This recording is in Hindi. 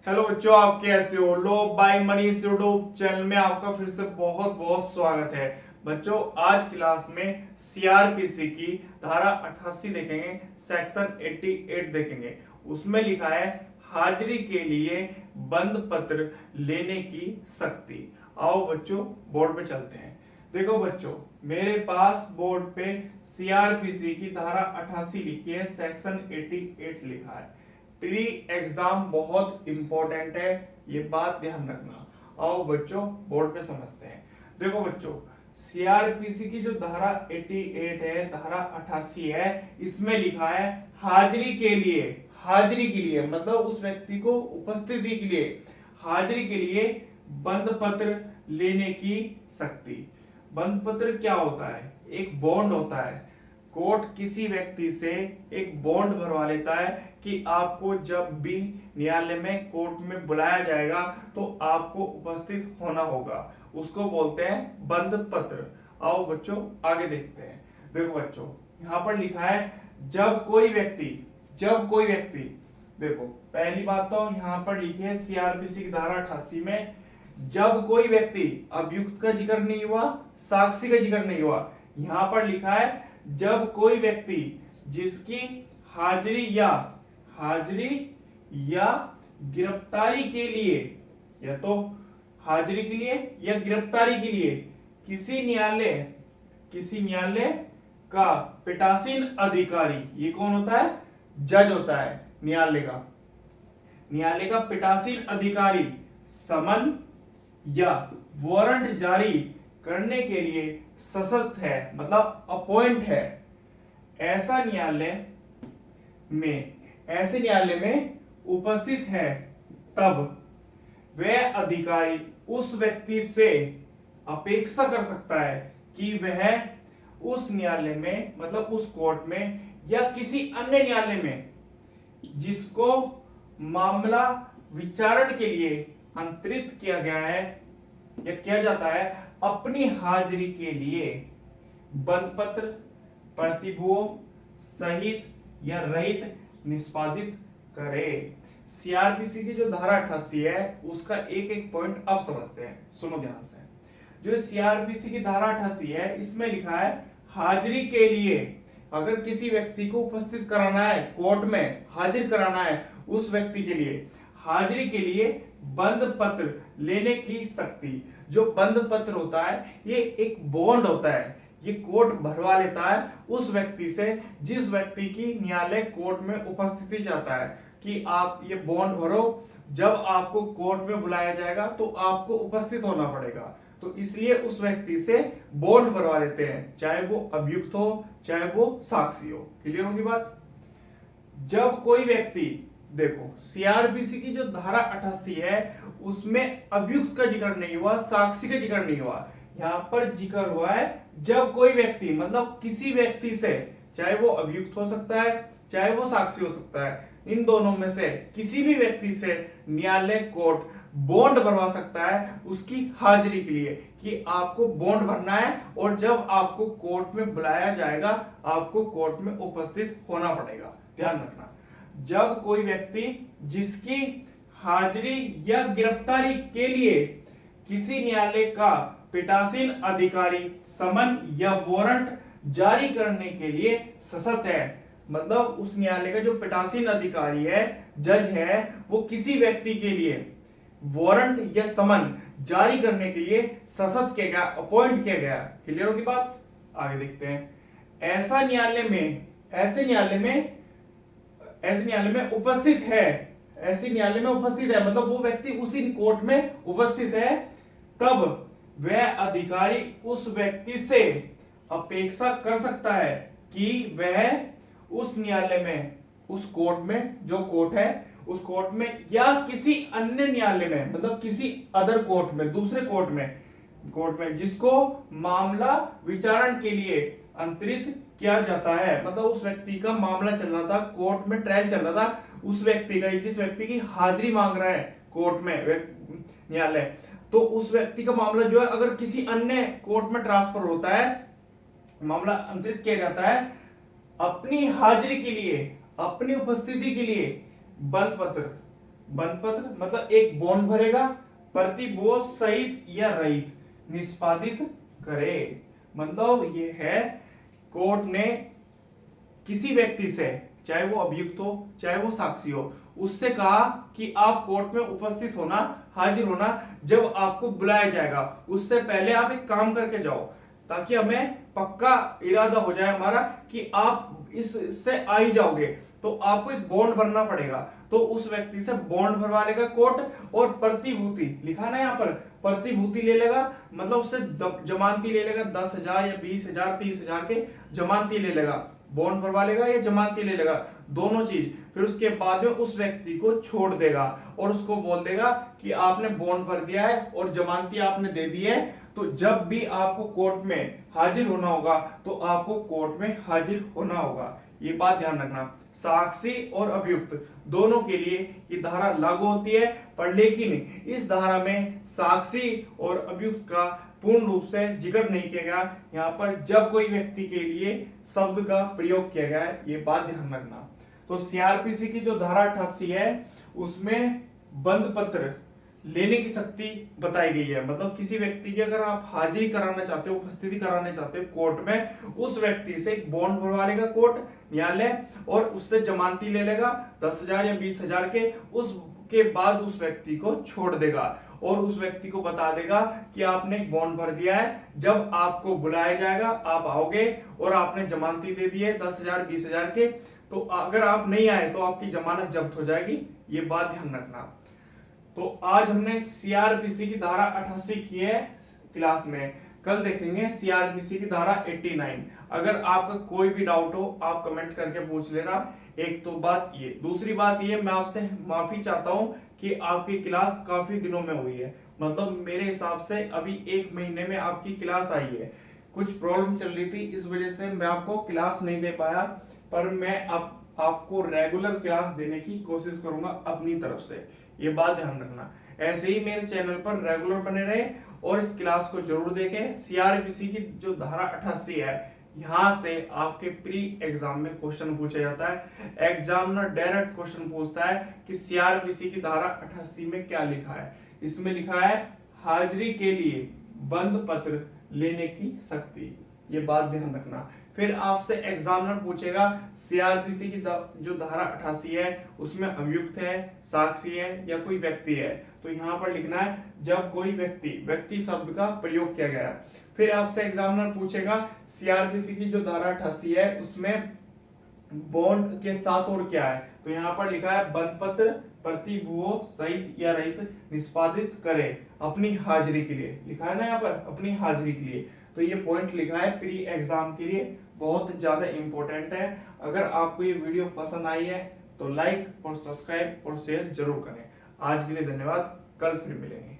हेलो बच्चों, आप कैसे हो? लो बाय मनीष यूट्यूब चैनल में आपका फिर से बहुत बहुत स्वागत है। बच्चों, आज क्लास में सीआरपीसी की धारा 88 देखेंगे, सेक्शन 88 देखेंगे। उसमें लिखा है हाजिरी के लिए बंद पत्र लेने की शक्ति। आओ बच्चों, बोर्ड पे चलते हैं। देखो बच्चों, मेरे पास बोर्ड पे सीआरपीसी की धारा 88 लिखी है, सेक्शन 88 लिखा है। प्री एग्जाम बहुत इंपॉर्टेंट है, ये बात ध्यान रखना। आओ बच्चों, बोर्ड पे समझते हैं। देखो बच्चों, सीआरपीसी की जो धारा 88 है, धारा 88 है, इसमें लिखा है हाजिरी के लिए। हाजिरी के लिए मतलब उस व्यक्ति को उपस्थिति के लिए, हाजिरी के लिए बंद पत्र लेने की शक्ति। बंद पत्र क्या होता है? एक बॉन्ड होता है। कोर्ट किसी व्यक्ति से एक बॉन्ड भरवा लेता है कि आपको जब भी न्यायालय में कोर्ट में बुलाया जाएगा तो आपको उपस्थित होना होगा। उसको बोलते हैं बंद पत्र। आओ बच्चों, आगे देखते हैं। देखो बच्चों, यहां पर लिखा है जब कोई व्यक्ति देखो, पहली बात तो यहां पर लिखी है सीआरपीसी की धारा 88 में, जब कोई व्यक्ति, अभियुक्त का जिक्र नहीं हुआ, साक्षी का जिक्र नहीं हुआ, यहां पर लिखा है जब कोई व्यक्ति जिसकी हाजिरी या गिरफ्तारी के लिए, या तो हाजिरी के लिए या गिरफ्तारी के लिए किसी न्यायालय का पीठासीन अधिकारी, ये कौन होता है? जज होता है न्यायालय का पीठासीन अधिकारी समन या वारंट जारी करने के लिए सशक्त है, मतलब अपॉइंट है। ऐसा ऐसे न्यायालय में उपस्थित है, तब वह अधिकारी उस व्यक्ति से अपेक्षा कर सकता है कि वह उस न्यायालय में, मतलब उस कोर्ट में या किसी अन्य न्यायालय में जिसको मामला विचारण के लिए अंतरित किया गया है या किया जाता है, अपनी हाजिरी के लिए बंद पत्र प्रतिभुओं सहित या रहित निष्पादित करे। सीआरपीसी की जो धारा 88 है, उसका एक एक पॉइंट अब समझते हैं, सुनो ध्यान से। जो सीआरपीसी की धारा 88 है, इसमें लिखा है हाजिरी के लिए, अगर किसी व्यक्ति को उपस्थित कराना है कोर्ट में, हाजिर कराना है उस व्यक्ति के लिए, हाजिरी के लिए बंद पत्र लेने की शक्ति। जो बंद पत्र होता है, ये एक बॉन्ड होता है, ये कोर्ट भरवा लेता है उस व्यक्ति से जिस व्यक्ति की न्यायालय कोर्ट में उपस्थिति चाहता है कि आप ये बॉन्ड भरो, जब आपको कोर्ट में बुलाया जाएगा तो आपको उपस्थित होना पड़ेगा। तो इसलिए उस व्यक्ति से बॉन्ड भरवा लेते हैं, चाहे वो अभियुक्त हो चाहे वो साक्षी हो। क्लियर होगी बात? जब कोई व्यक्ति, देखो सीआरपीसी की जो धारा 88 है, उसमें अभियुक्त का जिक्र नहीं हुआ, साक्षी का जिक्र नहीं हुआ। यहां पर जिक्र हुआ है जब कोई व्यक्ति, मतलब किसी व्यक्ति से, चाहे वो अभियुक्त हो सकता है चाहे वो साक्षी हो सकता है, इन दोनों में से किसी भी व्यक्ति से न्यायालय कोर्ट बॉन्ड भरवा सकता है उसकी हाजिरी के लिए कि आपको बॉन्ड भरना है और जब आपको कोर्ट में बुलाया जाएगा आपको कोर्ट में उपस्थित होना पड़ेगा। ध्यान रखना, जब कोई व्यक्ति जिसकी हाजिरी या गिरफ्तारी के लिए किसी न्यायालय का पीठासीन अधिकारी समन या वारंट जारी करने के लिए सशक्त है, मतलब उस न्यायालय का जो पीठासीन अधिकारी है, जज है, वो किसी व्यक्ति के लिए वारंट या समन जारी करने के लिए सशक्त किया गया, अपॉइंट किया गया। क्लियर होगी बात? आगे देखते हैं। ऐसे न्यायालय में उपस्थित है, ऐसे न्यायालय में उपस्थित है मतलब वो व्यक्ति उसी कोर्ट में उपस्थित है, तब वह अधिकारी उस व्यक्ति से अपेक्षा कर सकता है कि वह उस न्यायालय में, उस कोर्ट में, जो कोर्ट है उस कोर्ट में या किसी अन्य न्यायालय में, मतलब किसी अदर कोर्ट में, दूसरे कोर्ट में जिसको मामला विचारण के लिए अंतरित किया जाता है, मतलब उस व्यक्ति का मामला चल रहा था, कोर्ट में ट्रायल चल रहा था, उस व्यक्ति का, जिस व्यक्ति की हाजिरी मांग रहा है कोर्ट में न्यायालय, तो उस व्यक्ति का मामला जो है अगर किसी अन्य कोर्ट में ट्रांसफर होता है, मामला अंतरित किया जाता है, अपनी हाजिरी के लिए, अपनी उपस्थिति के लिए बंद पत्र बंद पत्र मतलब एक बॉन्ड भरेगा, प्रतिभूतियों सहित या रहित निष्पादित करे। मतलब ये है कोर्ट ने किसी व्यक्ति से, चाहे वो अभियुक्त हो चाहे वो साक्षी हो, उससे कहा कि आप कोर्ट में उपस्थित होना, हाजिर होना जब आपको बुलाया जाएगा। उससे पहले आप एक काम करके जाओ ताकि हमें पक्का इरादा हो जाए हमारा कि आप इससे आ ही जाओगे। तो आपको एक बॉन्ड भरना पड़ेगा। तो उस व्यक्ति से बॉन्ड भरवा लेगा कोर्ट, और प्रतिभूति लिखा ना यहाँ पर, प्रतिभूति ले लेगा, मतलब उससे जमानती ले लेगा 10,000 या 20,000 30,000 के जमानती ले लेगा। बॉन्ड भरवा लेगा या जमानती ले लेगा, दोनों चीज। फिर उसके बाद में उस व्यक्ति को छोड़ देगा और उसको बोल देगा कि आपने बॉन्ड भर दिया है और जमानती आपने दे दी है, तो जब भी आपको कोर्ट में हाजिर होना होगा तो आपको कोर्ट में हाजिर होना होगा। ये बात ध्यान रखना। साक्षी और अभियुक्त दोनों के लिए ये धारा लागू होती है, पर लेकिन इस धारा में साक्षी और अभियुक्त का पूर्ण रूप से जिक्र नहीं किया गया। यहाँ पर जब कोई व्यक्ति के लिए शब्द का प्रयोग किया गया है, ये बात ध्यान रखना। तो सीआरपीसी की जो धारा 88 है उसमें बंद पत्र लेने की शक्ति बताई गई है। मतलब किसी व्यक्ति की अगर आप हाजिरी कराना चाहते हो, उपस्थिति कराना चाहते हो कोर्ट में, उस व्यक्ति से एक बॉन्ड भरवा लेगा कोर्ट न्यायालय और उससे जमानती ले लेगा 10,000 या 20,000 के। उसके बाद उस व्यक्ति को छोड़ देगा और उस व्यक्ति को बता देगा कि आपने एक बॉन्ड भर दिया है, जब आपको बुलाया जाएगा आप आओगे, और आपने जमानती दे दी है 10,000 20,000 के, तो अगर आप नहीं आए तो आपकी जमानत जब्त हो जाएगी। ये बात ध्यान रखना। तो आज हमने सीआरपीसी की धारा 88 की है क्लास में। कल देखेंगे सीआरपीसी की धारा 89। अगर आपका कोई भी डाउट हो आप कमेंट करके पूछ लेना। एक तो बात ये, दूसरी बात ये, मैं आपसे माफी चाहता हूं कि आपकी क्लास काफी दिनों में हुई है। मतलब मेरे हिसाब से अभी 1 महीने में आपकी क्लास आई है। कुछ प्रॉब्लम चल रही थी, इस वजह से मैं आपको क्लास नहीं दे पाया, पर मैं आपको रेगुलर क्लास देने की कोशिश करूंगा अपनी तरफ से। ये बात ध्यान रखना। ऐसे ही मेरे चैनल पर रेगुलर बने रहे और इस क्लास को जरूर देखें। सीआरपीसी की जो धारा 88 है, यहां से आपके प्री एग्जाम में क्वेश्चन पूछा जाता है। एग्जामिनर डायरेक्ट क्वेश्चन पूछता है कि सीआरपीसी की धारा 88 में क्या लिखा है। इसमें लिखा है हाजिरी के लिए बंद पत्र लेने की शक्ति। ये बात ध्यान रखना। फिर आपसे एग्जामिनर पूछेगा सीआरपीसी की जो धारा 88 है उसमें अभियुक्त है, साक्षी है या कोई व्यक्ति है, तो यहाँ पर लिखना है जब कोई व्यक्ति शब्द का प्रयोग किया गया। फिर आपसे एग्जामिनर पूछेगा सीआरपीसी की जो धारा 88 है उसमें बॉन्ड के साथ और क्या है, तो यहाँ पर लिखा है बंद पत्र प्रतिभूतियों सहित या रहित निष्पादित करे अपनी हाजिरी के लिए। लिखा है ना यहाँ पर अपनी हाजिरी के लिए। तो ये पॉइंट लिखा है प्री एग्जाम के लिए, बहुत ज्यादा इंपॉर्टेंट है। अगर आपको ये वीडियो पसंद आई है तो लाइक और सब्सक्राइब और शेयर जरूर करें। आज के लिए धन्यवाद, कल फिर मिलेंगे।